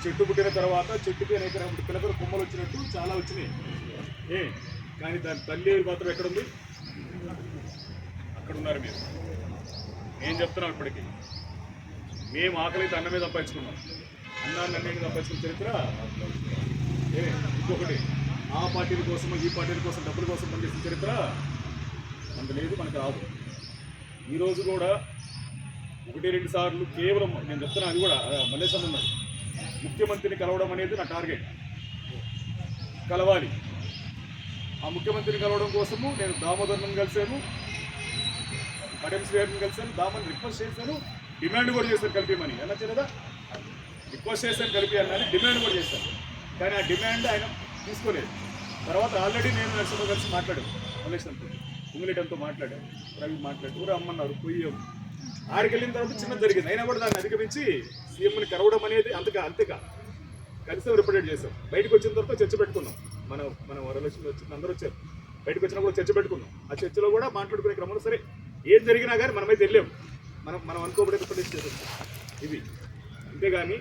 చెట్టు పుట్టిన తర్వాత చెట్టుకి అనేక పిల్లకలు కొమ్మలు వచ్చినట్టు చాలా వచ్చినాయి. కానీ దాని తల్లి మాత్రం ఎక్కడుంది? అక్కడ ఉన్నారు మీరు. నేను చెప్తున్నాను ఇప్పటికీ, మేము ఆకలితో అన్న మీద సంపాదించుకున్నాం. అన్నాన్ని అన్నింటిని సంపాదించుకున్న చరిత్ర ఇంకొకటి, ఆ పార్టీల కోసం ఈ పార్టీల కోసం డబ్బుల కోసం పనిచేసిన చరిత్ర అంత లేదు, మనకు రాదు. ఈరోజు కూడా 1-2 సార్లు కేవలం నేను చెప్తున్నాను, అది కూడా మల్లేశం ఉన్నాడు, ముఖ్యమంత్రిని కలవడం అనేది నా టార్గెట్. కలవాలి. ఆ ముఖ్యమంత్రిని కలవడం కోసము నేను దామోదర్ని కలిశాను, అడెమ్స్ గారిని కలిశాను, దామని రిక్వెస్ట్ చేశాను, డిమాండ్ కూడా చేశాను కలిపిమని. అనొచ్చు కదా, రిక్వెస్ట్ చేశాను కలిపి అన్నది, డిమాండ్ కూడా చేశాను. కానీ ఆ డిమాండ్ ఆయన తీసుకోలేదు. తర్వాత ఆల్రెడీ నేను నరసింహ కలిసి మాట్లాడాను, మల్లేశంతో, ఇంగ్లీటంతో మాట్లాడాను, రవి మాట్లాడి ఊరు అమ్మన్నారు, పోయాము. ఆడికి వెళ్ళిన తర్వాత చిన్నది జరిగింది, అయినా కూడా దాన్ని అధిగమించి సీఎంని కలవడం అనేది అంతేగా కలిసి రిప్రజెంట్ చేశాం. బయటకు వచ్చిన తర్వాత చర్చ పెట్టుకున్నాం. మన వరలక్ష్మి వచ్చింది, అందరూ వచ్చారు. బయటకు వచ్చినా కూడా చర్చ పెట్టుకున్నాం. ఆ చర్చలో కూడా మాట్లాడుకునే క్రమంలో సరే ఏం జరిగినా కానీ మనమైతే వెళ్ళాం. మనం అనుకోబడే రిప్రజెంట్ చేసాం. ఇది అంతేగాని